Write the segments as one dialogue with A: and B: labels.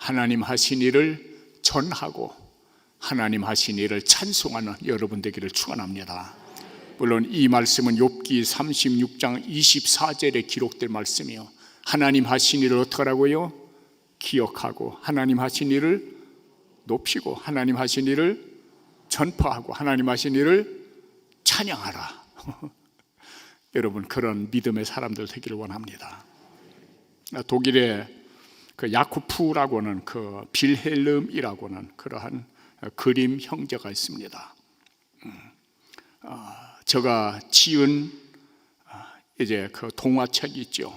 A: 하나님 하신 일을 전하고 하나님 하신 일을 찬송하는 여러분 되기를 축원합니다. 물론 이 말씀은 욥기 36장 24절에 기록된 말씀이요, 하나님 하신 일을 어떻게 하라고요? 기억하고 하나님 하신 일을 높이고 하나님 하신 일을 전파하고 하나님 하신 일을 찬양하라. 여러분, 그런 믿음의 사람들 되기를 원합니다. 독일의 그 야쿠프라고는 그 빌헬름이라고는 그러한 그림 형제가 있습니다. 제가 지은 이제 그 동화책이 있죠.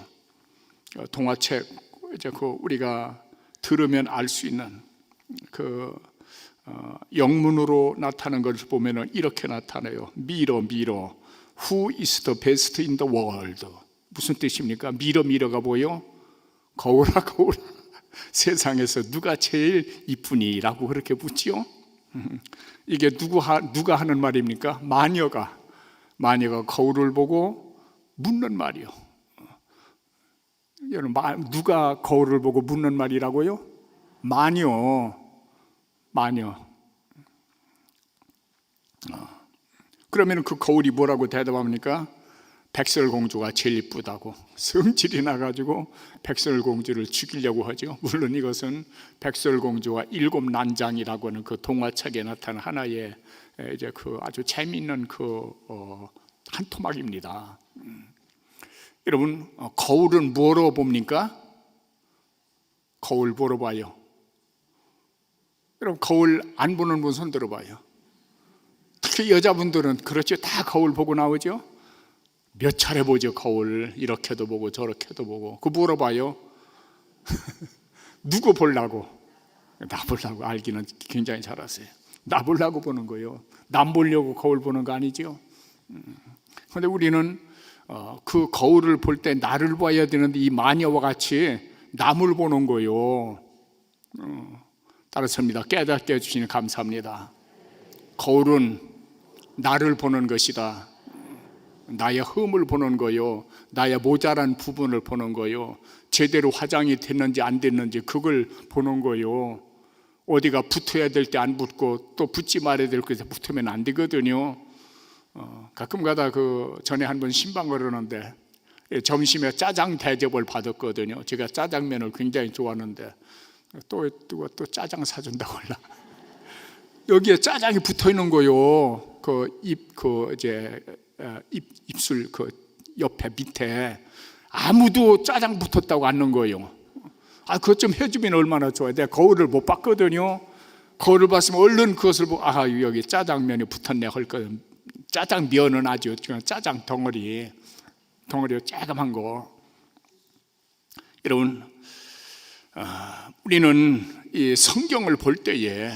A: 동화책 이제 그 우리가 들으면 알 수 있는 그 영문으로 나타나는 것을 보면은 이렇게 나타나요. 미러 Who is the best in the world? 무슨 뜻입니까? 미러가 뭐요? 거울아 세상에서 누가 제일 이쁘니라고 그렇게 묻지요. 이게 누가 하는 말입니까? 마녀가 거울을 보고 묻는 말이요. 누가 거울을 보고 묻는 말이라고요? 마녀. 그러면 그 거울이 뭐라고 대답합니까? 백설공주가 제일 이쁘다고. 성질이 나가지고 백설공주를 죽이려고 하죠. 물론 이것은 백설공주와 일곱 난장이라고 하는 그 동화책에 나타난 하나의 이제 그 아주 재미있는 한 토막입니다. 여러분, 거울은 뭐로 봅니까? 거울 뭐로 봐요? 여러분, 거울 안 보는 분 손 들어봐요. 특히 여자분들은 그렇죠. 다 거울 보고 나오죠. 몇 차례 보죠. 거울 이렇게도 보고 저렇게도 보고. 그 뭐로 봐요? 누구 보려고? 나 보려고. 알기는 굉장히 잘하세요. 나 보려고 보는 거예요. 남 보려고 거울 보는 거 아니죠? 그런데 우리는 그 거울을 볼 때 나를 봐야 되는데 이 마녀와 같이 남을 보는 거예요. 따라서입니다. 깨닫게 해주시니 감사합니다. 거울은 나를 보는 것이다. 나의 흠을 보는 거요, 나의 모자란 부분을 보는 거요, 제대로 화장이 됐는지 안 됐는지 그걸 보는 거요. 어디가 붙어야 될 때 안 붙고 또 붙지 말아야 될 것에 붙으면 안 되거든요. 가끔가다 전에 한 번 신방 걸었는데 점심에 짜장 대접을 받았거든요. 제가 짜장면을 굉장히 좋아하는데 또 짜장 사준다고 올라. 여기에 짜장이 붙어 있는 거요. 입술 옆에 밑에 아무도 짜장 붙었다고 안 넣은 거예요. 그것 좀 해주면 얼마나 좋아요. 내가 거울을 못 봤거든요. 거울을 봤으면 얼른 그것을 보고 여기 짜장면이 붙었네 할 거예요. 짜장면은 아주 짜장 덩어리 조그만 거. 여러분, 우리는 이 성경을 볼 때에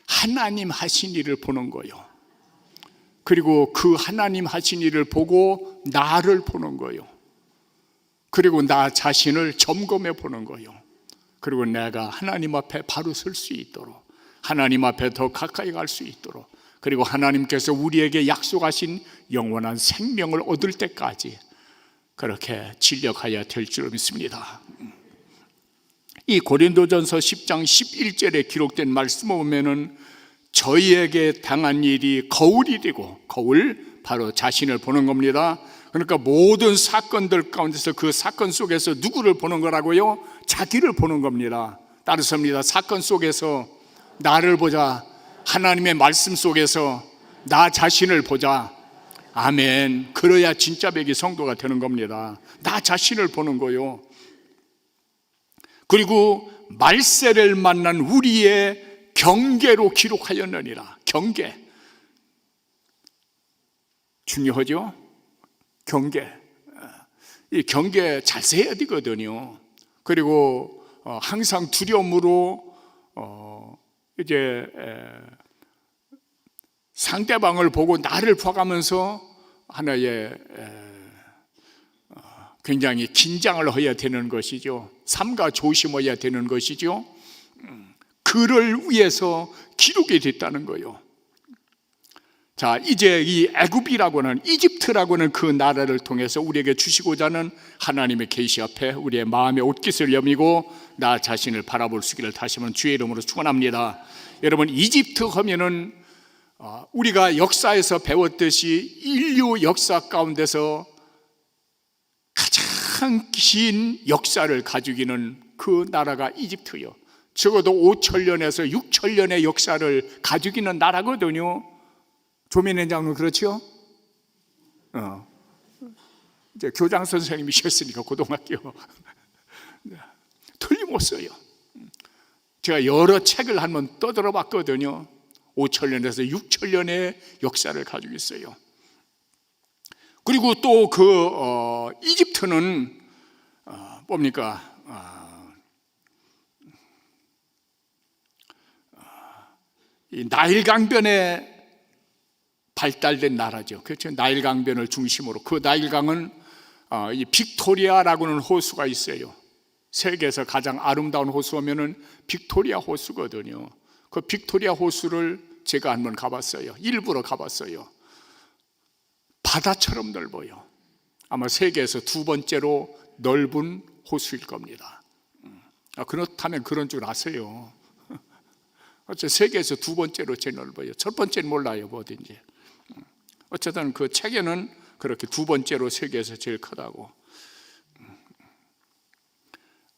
A: 하나님 하신 일을 보는 거예요. 그리고 그 하나님 하신 일을 보고 나를 보는 거예요. 그리고 나 자신을 점검해 보는 거예요. 그리고 내가 하나님 앞에 바로 설 수 있도록, 하나님 앞에 더 가까이 갈 수 있도록, 그리고 하나님께서 우리에게 약속하신 영원한 생명을 얻을 때까지 그렇게 진력하여야 될 줄 믿습니다. 이 고린도전서 10장 11절에 기록된 말씀을 보면은 저희에게 당한 일이 거울이 되고, 거울 바로 자신을 보는 겁니다. 그러니까 모든 사건들 가운데서 그 사건 속에서 누구를 보는 거라고요? 자기를 보는 겁니다. 따라서입니다. 사건 속에서 나를 보자. 하나님의 말씀 속에서 나 자신을 보자. 아멘. 그래야 진짜 백이 성도가 되는 겁니다. 나 자신을 보는 거요. 그리고 말세를 만난 우리의 경계로 기록하였느니라. 경계 중요하죠? 경계. 이 경계 잘 세야 되거든요. 그리고 항상 두려움으로 이제 상대방을 보고 나를 봐가면서 하나의 굉장히 긴장을 해야 되는 것이죠. 삼가 조심해야 되는 것이죠. 그를 위해서 기록이 됐다는 거예요. 자, 이제 이 애굽이라고는, 이집트라고는 그 나라를 통해서 우리에게 주시고자 하는 하나님의 계시 앞에 우리의 마음의 옷깃을 여미고 나 자신을 바라볼 수 있기를 다시 한번 주의 이름으로 축원합니다. 여러분, 이집트 하면은 우리가 역사에서 배웠듯이 인류 역사 가운데서 가장 긴 역사를 가지고 있는 그 나라가 이집트요. 적어도 5,000년에서 6,000년의 역사를 가지고 있는 나라거든요. 조민회 장로 그렇죠? 이제 교장 선생님이셨으니까 고등학교 틀림없어요. 제가 여러 책을 한번 떠들어 봤거든요. 5,000년에서 6,000년의 역사를 가지고 있어요. 그리고 또 이집트는 뭡니까? 이 나일 강변에 발달된 나라죠. 그렇죠. 나일 강변을 중심으로, 그 나일 강은 이 빅토리아라고는 호수가 있어요. 세계에서 가장 아름다운 호수 하면은 빅토리아 호수거든요. 그 빅토리아 호수를 제가 한번 가봤어요. 일부러 가봤어요. 바다처럼 넓어요. 아마 세계에서 두 번째로 넓은 호수일 겁니다. 그렇다면 그런 줄 아세요. 어째 세계에서 두 번째로 제일 넓어요. 첫 번째는 몰라요, 뭐든지. 어쨌든 그 책에는 그렇게 두 번째로 세계에서 제일 크다고.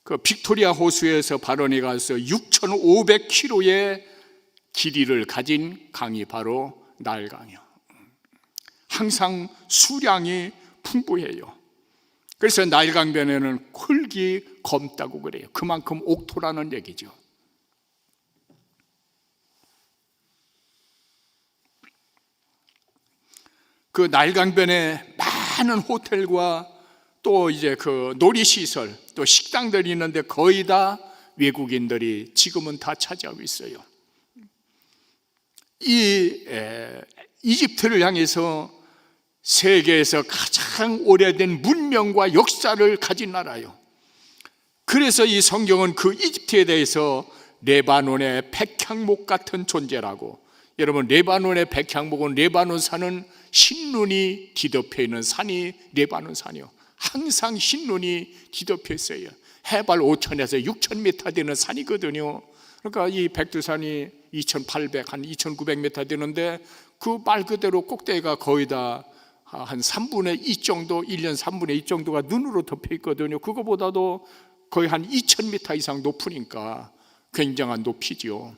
A: 그 빅토리아 호수에서 발원해 가서 6,500km의 길이를 가진 강이 바로 나일강이요. 항상 수량이 풍부해요. 그래서 나일강변에는 흙이 검다고 그래요. 그만큼 옥토라는 얘기죠. 그 나일강변에 많은 호텔과 또 이제 그 놀이시설, 또 식당들이 있는데 거의 다 외국인들이 지금은 다 차지하고 있어요. 이집트를 향해서 세계에서 가장 오래된 문명과 역사를 가진 나라예요. 그래서 이 성경은 그 이집트에 대해서 레바논의 백향목 같은 존재라고. 여러분, 레바논의 백향목은, 레바논 산은 흰눈이 뒤덮여 있는 산이 레바논 산이요. 항상 흰눈이 뒤덮여 있어요. 해발 5,000에서 6,000m 되는 산이거든요. 그러니까 이 백두산이 2,800, 한 2,900m 되는데 그 말 그대로 꼭대기가 거의 다 한 3분의 2 정도, 1년 3분의 2 정도가 눈으로 덮여 있거든요. 그거보다도 거의 한 2,000m 이상 높으니까 굉장한 높이죠.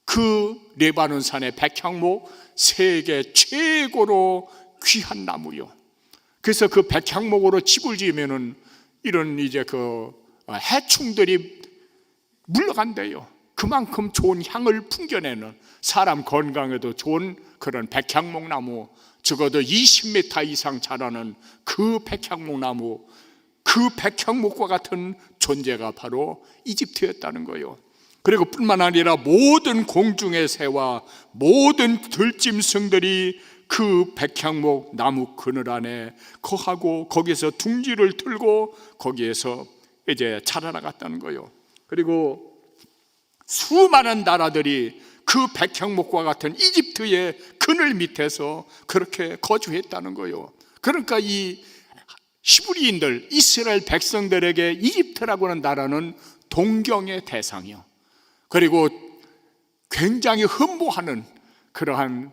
A: 그 레바논 산의 백향목, 세계 최고로 귀한 나무요. 그래서 그 백향목으로 집을 지으면은 이런 이제 그 해충들이 물러간대요. 그만큼 좋은 향을 풍겨내는, 사람 건강에도 좋은 그런 백향목 나무, 적어도 20m 이상 자라는 그 백향목 나무, 그 백향목과 같은 존재가 바로 이집트였다는 거예요. 그리고 뿐만 아니라 모든 공중의 새와 모든 들짐승들이 그 백향목 나무 그늘 안에 거하고 거기에서 둥지를 틀고 거기에서 이제 자라나갔다는 거예요. 그리고 수많은 나라들이 그 백향목과 같은 이집트의 그늘 밑에서 그렇게 거주했다는 거예요. 그러니까 이 히브리인들, 이스라엘 백성들에게 이집트라고 하는 나라는 동경의 대상이요. 그리고 굉장히 흠모하는 그러한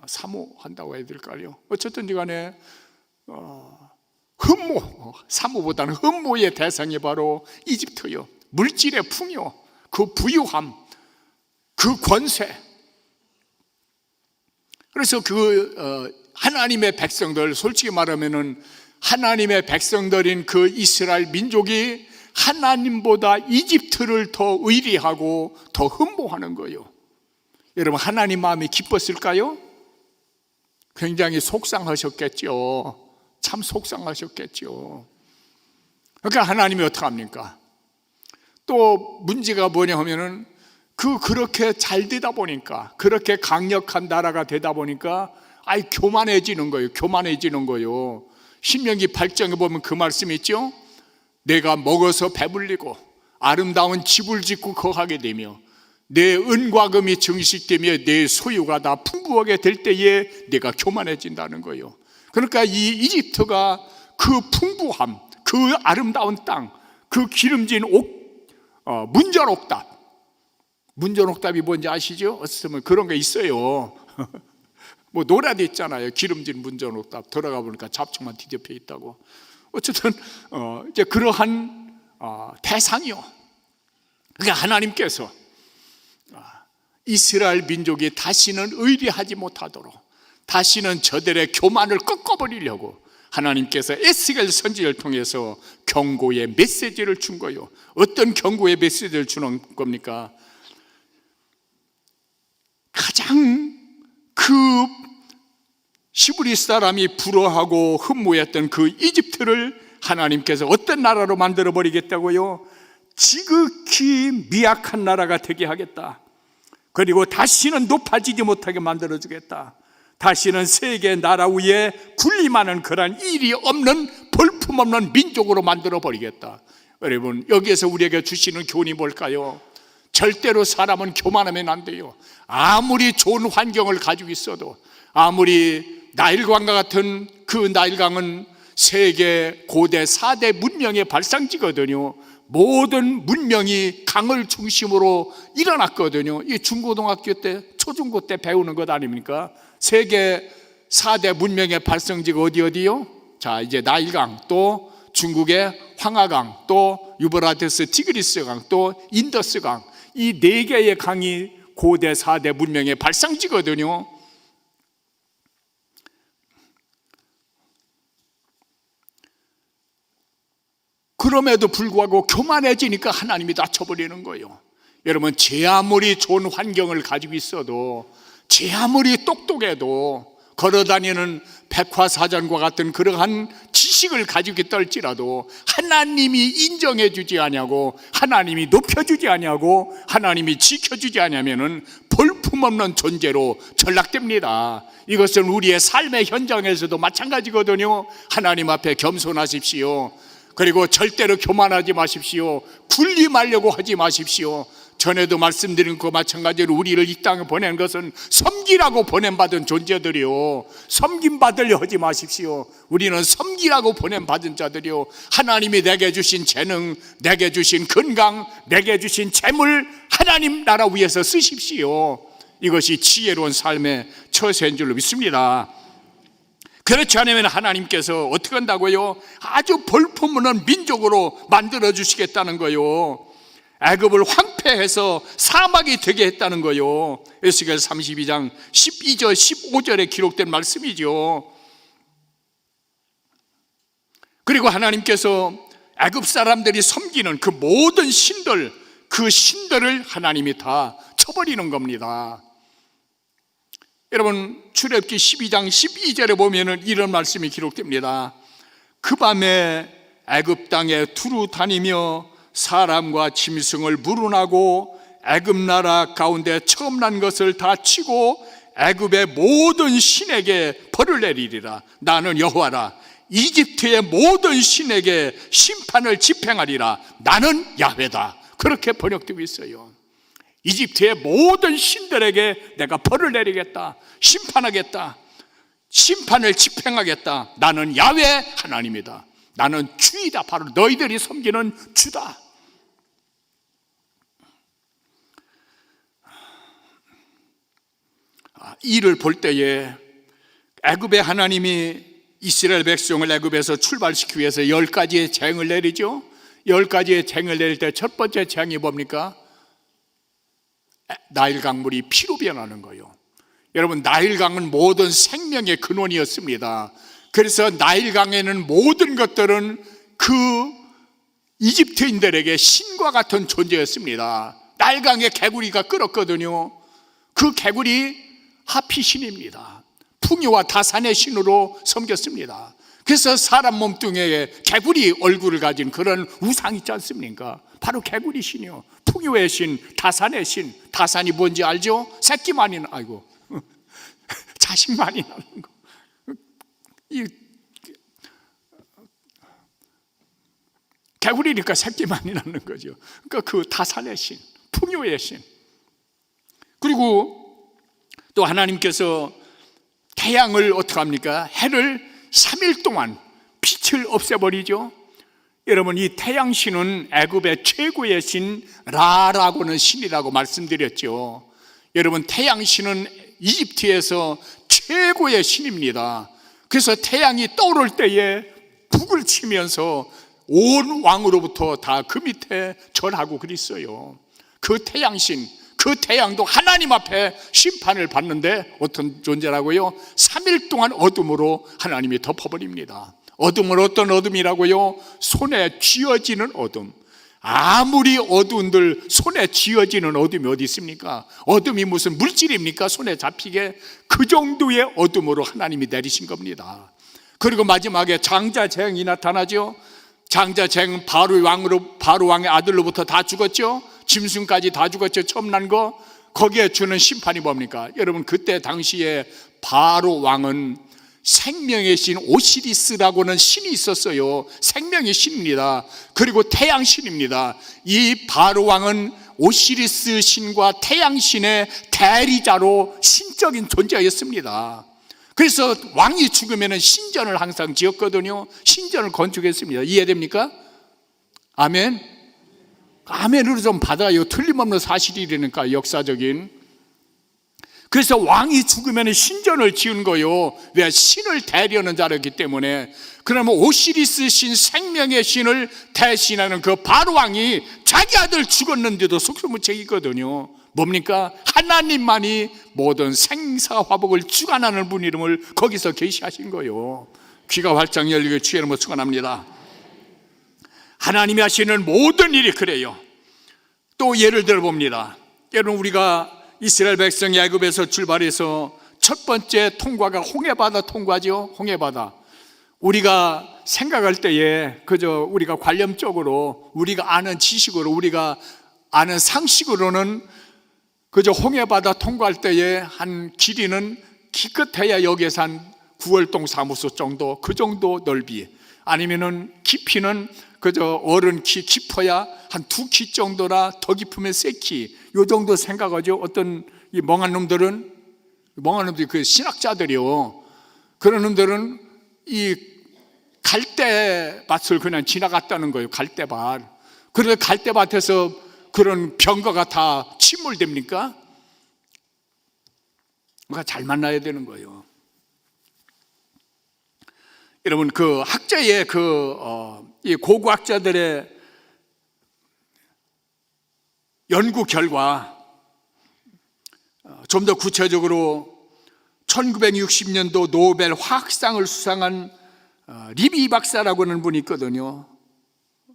A: 사모한다고 해야 될까요? 어쨌든 간에 사모보다는 흠모의 대상이 바로 이집트요. 물질의 풍요, 그 부유함, 그 권세. 그래서 하나님의 백성들, 솔직히 말하면은 하나님의 백성들인 그 이스라엘 민족이 하나님보다 이집트를 더 의리하고 더 흠모하는 거예요. 여러분, 하나님 마음이 기뻤을까요? 굉장히 속상하셨겠죠. 참 속상하셨겠죠. 그러니까 하나님이 어떡합니까? 또 문제가 뭐냐 하면은 그렇게 잘 되다 보니까, 그렇게 강력한 나라가 되다 보니까 교만해지는 거예요. 교만해지는 거예요. 신명기 8장에 보면 그 말씀이 있죠. 내가 먹어서 배불리고 아름다운 집을 짓고 거하게 되며 내 은과 금이 증식되며 내 소유가 다 풍부하게 될 때에 내가 교만해진다는 거예요. 그러니까 이 이집트가 그 풍부함, 그 아름다운 땅, 그 기름진 문전옥답. 문전옥답이 뭔지 아시죠? 어쩌면 그런 게 있어요. 뭐 노래도 있잖아요. 기름진 문전옥답. 들어가 보니까 잡초만 뒤덮여 있다고. 어쨌든 이제 그러한 대상이요. 그러니까 하나님께서 이스라엘 민족이 다시는 의리하지 못하도록, 다시는 저들의 교만을 꺾어버리려고 하나님께서 에스겔 선지자를 통해서 경고의 메시지를 준 거예요. 어떤 경고의 메시지를 주는 겁니까? 가장 그 히브리 사람이 부러워하고 흠모했던 그 이집트를 하나님께서 어떤 나라로 만들어 버리겠다고요? 지극히 미약한 나라가 되게 하겠다. 그리고 다시는 높아지지 못하게 만들어 주겠다. 다시는 세계 나라 위에 군림하는 그런 일이 없는 볼품없는 민족으로 만들어 버리겠다. 여러분, 여기에서 우리에게 주시는 교훈이 뭘까요? 절대로 사람은 교만하면 안 돼요. 아무리 좋은 환경을 가지고 있어도, 아무리 나일강과 같은 그 나일강은 세계 고대 4대 문명의 발상지거든요. 모든 문명이 강을 중심으로 일어났거든요. 이 중고등학교 때, 초중고 때 배우는 것 아닙니까? 세계 4대 문명의 발성지가 어디요? 자, 이제 나일강, 또 중국의 황하강, 또 유브라테스 티그리스강, 또 인더스강, 이 4개의 강이 고대 4대 문명의 발상지거든요. 그럼에도 불구하고 교만해지니까 하나님이 낮춰버리는 거예요. 여러분, 제 아무리 좋은 환경을 가지고 있어도, 제 아무리 똑똑해도, 걸어다니는 백화사전과 같은 그러한 지식을 가지고 있다 할지라도 하나님이 인정해 주지 아니하고, 하나님이 높여주지 아니하고, 하나님이 지켜주지 아니하면은 볼품없는 존재로 전락됩니다. 이것은 우리의 삶의 현장에서도 마찬가지거든요. 하나님 앞에 겸손하십시오. 그리고 절대로 교만하지 마십시오. 군림하려고 하지 마십시오. 전에도 말씀드린 것 마찬가지로 우리를 이 땅에 보낸 것은 섬기라고 보낸받은 존재들이요, 섬김받으려 하지 마십시오. 우리는 섬기라고 보낸받은 자들이요, 하나님이 내게 주신 재능, 내게 주신 건강, 내게 주신 재물, 하나님 나라 위해서 쓰십시오. 이것이 지혜로운 삶의 처세인 줄로 믿습니다. 그렇지 않으면 하나님께서 어떻게 한다고요? 아주 볼품없는 민족으로 만들어 주시겠다는 거요. 애굽을 황폐해서 사막이 되게 했다는 거요. 에스겔 32장 12절 15절에 기록된 말씀이죠. 그리고 하나님께서 애굽 사람들이 섬기는 그 모든 신들, 그 신들을 하나님이 다 쳐버리는 겁니다. 여러분, 출애굽기 12장 12절에 보면은 이런 말씀이 기록됩니다. 그 밤에 애굽 땅에 두루 다니며 사람과 짐승을 물은하고 애굽 나라 가운데 처음 난 것을 다 치고 애굽의 모든 신에게 벌을 내리리라. 나는 여호와라. 이집트의 모든 신에게 심판을 집행하리라. 나는 야훼다. 그렇게 번역되고 있어요. 이집트의 모든 신들에게 내가 벌을 내리겠다, 심판하겠다, 심판을 집행하겠다. 나는 야훼 하나님이다. 나는 주이다. 바로 너희들이 섬기는 주다. 이를 볼 때에 애굽의 하나님이 이스라엘 백성을 애굽에서 출발시키기 위해서 10가지의 재앙을 내리죠. 10가지의 재앙을 내릴 때 첫 번째 재앙이 뭡니까? 나일 강물이 피로 변하는 거예요. 여러분, 나일 강은 모든 생명의 근원이었습니다. 그래서 나일 강에는 모든 것들은 그 이집트인들에게 신과 같은 존재였습니다. 나일 강에 개구리가 끓었거든요. 그 개구리 하피신입니다. 풍요와 다산의 신으로 섬겼습니다. 그래서 사람 몸뚱이에 개구리 얼굴을 가진 그런 우상 있지 않습니까? 바로 개구리 신이요, 풍요의 신, 다산의 신. 다산이 뭔지 알죠? 새끼만이 아이고 자식만이 나는 거. 이 개구리니까 새끼만이 나는 거죠. 그러니까 그 다산의 신, 풍요의 신. 그리고 또 하나님께서 태양을 어떻게 합니까? 해를 3일 동안 빛을 없애버리죠. 여러분, 이 태양신은 애굽의 최고의 신 라라고는 신이라고 말씀드렸죠. 여러분, 태양신은 이집트에서 최고의 신입니다. 그래서 태양이 떠오를 때에 북을 치면서 온 왕으로부터 다 그 밑에 절하고 그랬어요. 그 태양신, 그 태양도 하나님 앞에 심판을 받는데 어떤 존재라고요? 3일 동안 어둠으로 하나님이 덮어버립니다. 어둠은 어떤 어둠이라고요? 손에 쥐어지는 어둠. 아무리 어두운들 손에 쥐어지는 어둠이 어디 있습니까? 어둠이 무슨 물질입니까? 손에 잡히게. 그 정도의 어둠으로 하나님이 내리신 겁니다. 그리고 마지막에 장자재앙이 나타나죠. 장자재앙은 바로 왕의 아들로부터 다 죽었죠. 짐승까지 다 죽었죠. 처음 난 거. 거기에 주는 심판이 뭡니까? 여러분, 그때 당시에 바로 왕은 생명의 신 오시리스라고는 신이 있었어요. 생명의 신입니다. 그리고 태양신입니다. 이 바로 왕은 오시리스 신과 태양신의 대리자로 신적인 존재였습니다. 그래서 왕이 죽으면 신전을 항상 지었거든요. 신전을 건축했습니다. 이해됩니까? 아멘. 아멘으로 좀 받아요. 틀림없는 사실이라니까, 역사적인. 그래서 왕이 죽으면 신전을 지은 거요. 왜? 신을 대리하는 자였기 때문에. 그러면 오시리스 신, 생명의 신을 대신하는 그 바로 왕이 자기 아들 죽었는데도 속수무책이거든요. 뭡니까? 하나님만이 모든 생사화복을 주관하는 분 이름을 거기서 계시하신 거요. 귀가 활짝 열리게 주의 이름으로 축원합니다. 하나님이 하시는 모든 일이 그래요. 또 예를 들어 봅니다. 여러분, 우리가 이스라엘 백성이 애굽에서 출발해서 첫 번째 통과가 홍해바다 통과죠. 홍해바다. 우리가 생각할 때에 그저 우리가 관념적으로 우리가 아는 지식으로 우리가 아는 상식으로는 그저 홍해바다 통과할 때에 한 길이는 기껏해야 여기에서 한 9월동 사무소 정도, 그 정도 넓이, 아니면은 깊이는 그저 어른 키 깊어야 한 2키 정도라, 더 깊으면 3키, 요 정도 생각하죠. 어떤 이 멍한 놈들이 그 신학자들이요. 그런 놈들은 이 갈대밭을 그냥 지나갔다는 거예요. 갈대밭. 그런데 갈대밭에서 그런 병거가 다 침몰됩니까? 뭔가 잘 만나야 되는 거예요. 여러분, 그 학자의 이 고고학자들의 연구 결과, 좀 더 구체적으로 1960년도 노벨 화학상을 수상한 리비 박사라고 하는 분이 있거든요.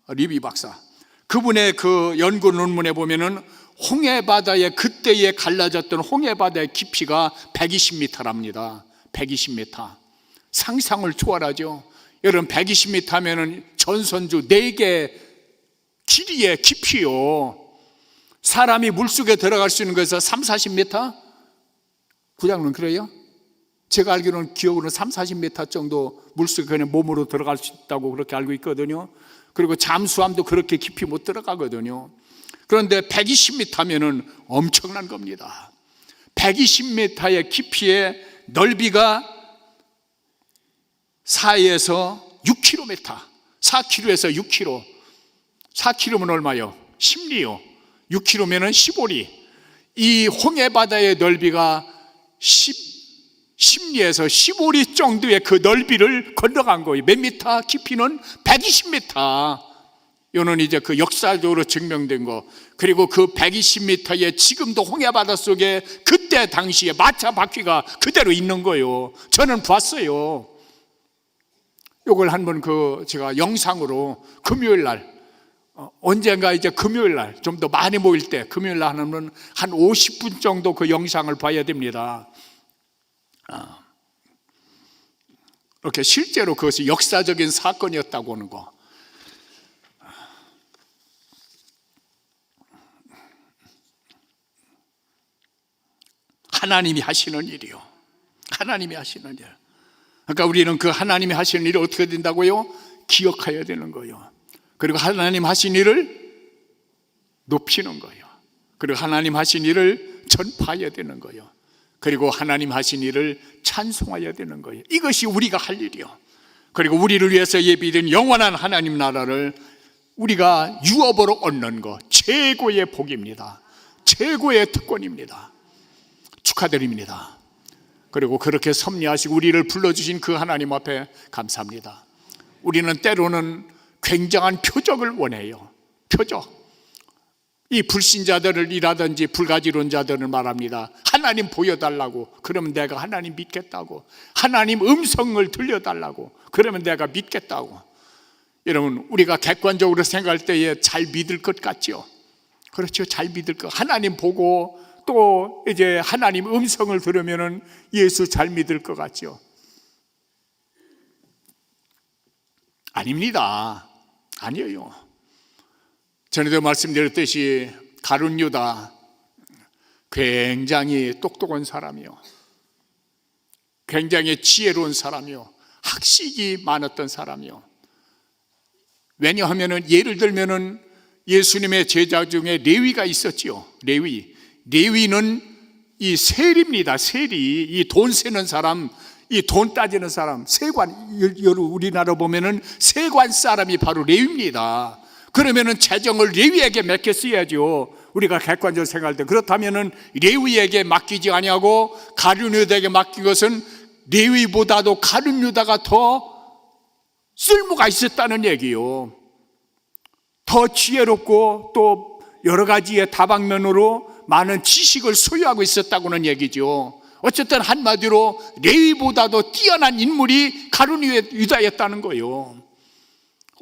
A: 리비 박사. 그분의 그 연구 논문에 보면은 홍해바다의 그때에 갈라졌던 홍해바다의 깊이가 120m랍니다. 120m. 상상을 초월하죠. 여러분, 120m 하면은 전선주 4개 길이의 깊이요. 사람이 물속에 들어갈 수 있는 것에서 30-40m? 구장은 그래요? 제가 알기로는 기억으로는 30-40m 정도 물속에 그냥 몸으로 들어갈 수 있다고 그렇게 알고 있거든요. 그리고 잠수함도 그렇게 깊이 못 들어가거든요. 그런데 120m 하면은 엄청난 겁니다. 120m의 깊이의 넓이가 4에서 6km, 4km에서 6km. 4km면 얼마요? 10리요. 6km면 15리. 이 홍해바다의 넓이가 10리에서 15리 정도의 그 넓이를 건너간 거예요. 몇 미터? 깊이는 120m. 이거는 이제 그 역사적으로 증명된 거. 그리고 그 120m에 지금도 홍해바다 속에 그때 당시에 마차 바퀴가 그대로 있는 거예요. 저는 봤어요. 이걸 한번 제가 영상으로 금요일 날, 언젠가 이제 금요일 날 좀 더 많이 모일 때 금요일 날 하면 한 50분 정도 그 영상을 봐야 됩니다. 이렇게 실제로 그것이 역사적인 사건이었다고 하는 거. 하나님이 하시는 일이요. 하나님이 하시는 일. 그러니까 우리는 그 하나님이 하시는 일이 어떻게 된다고요? 기억해야 되는 거예요. 그리고 하나님 하신 일을 높이는 거예요. 그리고 하나님 하신 일을 전파해야 되는 거예요. 그리고 하나님 하신 일을 찬송해야 되는 거예요. 이것이 우리가 할 일이요. 그리고 우리를 위해서 예비된 영원한 하나님 나라를 우리가 유업으로 얻는 것, 최고의 복입니다. 최고의 특권입니다. 축하드립니다. 그리고 그렇게 섭리하시고 우리를 불러주신 그 하나님 앞에 감사합니다. 우리는 때로는 굉장한 표적을 원해요. 표적. 이 불신자들이라든지 불가지론자들을 말합니다. 하나님 보여달라고. 그러면 내가 하나님 믿겠다고. 하나님 음성을 들려달라고. 그러면 내가 믿겠다고. 여러분, 우리가 객관적으로 생각할 때에 잘 믿을 것 같죠? 그렇죠. 잘 믿을 것. 하나님 보고 또 이제 하나님 음성을 들으면은 예수 잘 믿을 것 같죠? 아닙니다. 아니에요. 전에도 말씀드렸듯이 가룟 유다 굉장히 똑똑한 사람이요, 굉장히 지혜로운 사람이요, 학식이 많았던 사람이요. 왜냐하면은 예를 들면은 예수님의 제자 중에 레위가 있었지요. 레위는 이 세리입니다. 세리, 이 돈 세는 사람, 이 돈 따지는 사람, 세관. 우리나라 보면은 세관 사람이 바로 레위입니다. 그러면은 재정을 레위에게 맡겼어야죠. 우리가 객관적으로 생각할 때. 그렇다면은 레위에게 맡기지 아니하고 가룟 유다에게 맡긴 것은 레위보다도 가룟 유다가 더 쓸모가 있었다는 얘기요. 더 지혜롭고 또 여러 가지의 다방면으로 많은 지식을 소유하고 있었다고는 얘기죠. 어쨌든 한마디로 레위보다도 뛰어난 인물이 가룟 유다였다는 거예요.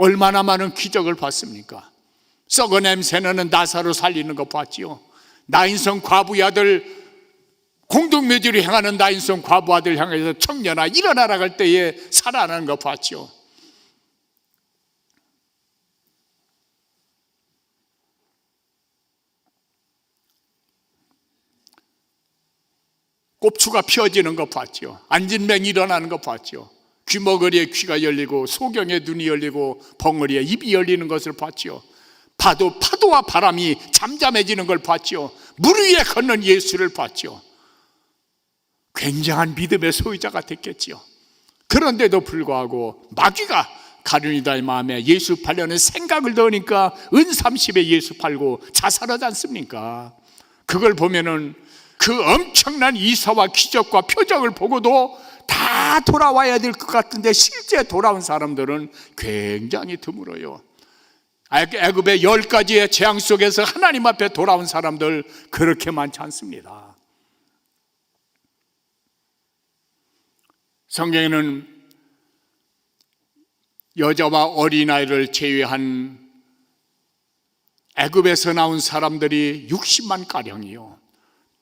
A: 얼마나 많은 기적을 봤습니까? 썩어 냄새나는 나사로 살리는 거 봤지요. 나인성 과부의 아들, 공동묘지로 향하는 나인성 과부 아들 향해서 청년아 일어나라 할 때에 살아나는 거 봤지요. 꼽추가 펴지는 거 봤죠. 안진뱅이 일어나는 거 봤죠. 귀머거리에 귀가 열리고 소경에 눈이 열리고 벙어리에 입이 열리는 것을 봤죠. 파도와 바람이 잠잠해지는 걸 봤죠. 물 위에 걷는 예수를 봤죠. 굉장한 믿음의 소유자가 됐겠죠. 그런데도 불구하고 마귀가 가룟 유다의 마음에 예수 팔려는 생각을 넣으니까 은30에 예수 팔고 자살하지 않습니까? 그걸 보면은 그 엄청난 이사와 기적과 표적을 보고도 다 돌아와야 될 것 같은데 실제 돌아온 사람들은 굉장히 드물어요. 애굽의 10가지의 재앙 속에서 하나님 앞에 돌아온 사람들 그렇게 많지 않습니다. 성경에는 여자와 어린아이를 제외한 애굽에서 나온 사람들이 60만 가량이요,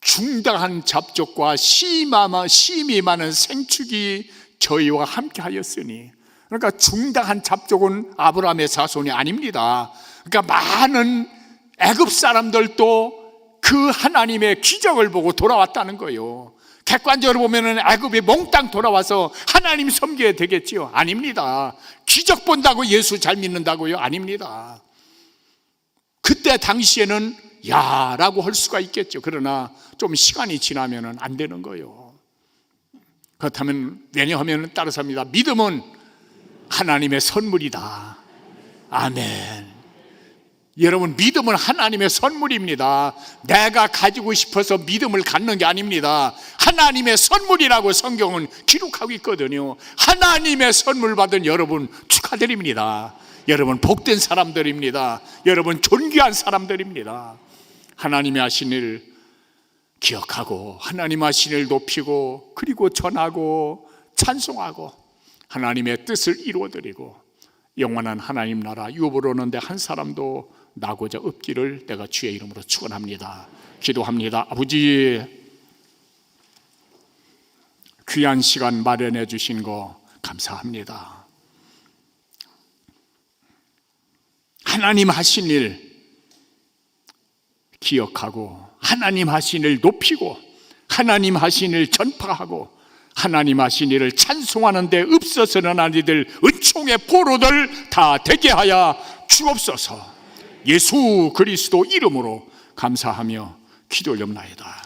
A: 중다한 잡족과 심히 많은 생축이 저희와 함께 하였으니, 그러니까 중다한 잡족은 아브라함의 자손이 아닙니다. 그러니까 많은 애굽 사람들도 그 하나님의 기적을 보고 돌아왔다는 거예요. 객관적으로 보면은 애굽이 몽땅 돌아와서 하나님 섬겨야 되겠지요? 아닙니다. 기적 본다고 예수 잘 믿는다고요? 아닙니다. 그때 당시에는 야라고 할 수가 있겠죠. 그러나 좀 시간이 지나면은 안 되는 거예요. 그렇다면 왜냐하면 따라서 합니다. 믿음은 하나님의 선물이다. 아멘. 여러분, 믿음은 하나님의 선물입니다. 내가 가지고 싶어서 믿음을 갖는 게 아닙니다. 하나님의 선물이라고 성경은 기록하고 있거든요. 하나님의 선물 받은 여러분 축하드립니다. 여러분 복된 사람들입니다. 여러분 존귀한 사람들입니다. 하나님의 하신 일 기억하고 하나님 하신 일 높이고 그리고 전하고 찬송하고 하나님의 뜻을 이루어드리고 영원한 하나님 나라 유업으로 오는데 한 사람도 나고자 없기를 내가 주의 이름으로 축원합니다. 기도합니다. 아버지, 귀한 시간 마련해 주신 거 감사합니다. 하나님 하신 일 기억하고 하나님 하신 일 높이고 하나님 하신 일 전파하고 하나님 하신 일을 찬송하는 데 없어서는 아니들 은총의 포로들 다 되게 하여 주옵소서. 예수 그리스도 이름으로 감사하며 기도 올려옵나이다.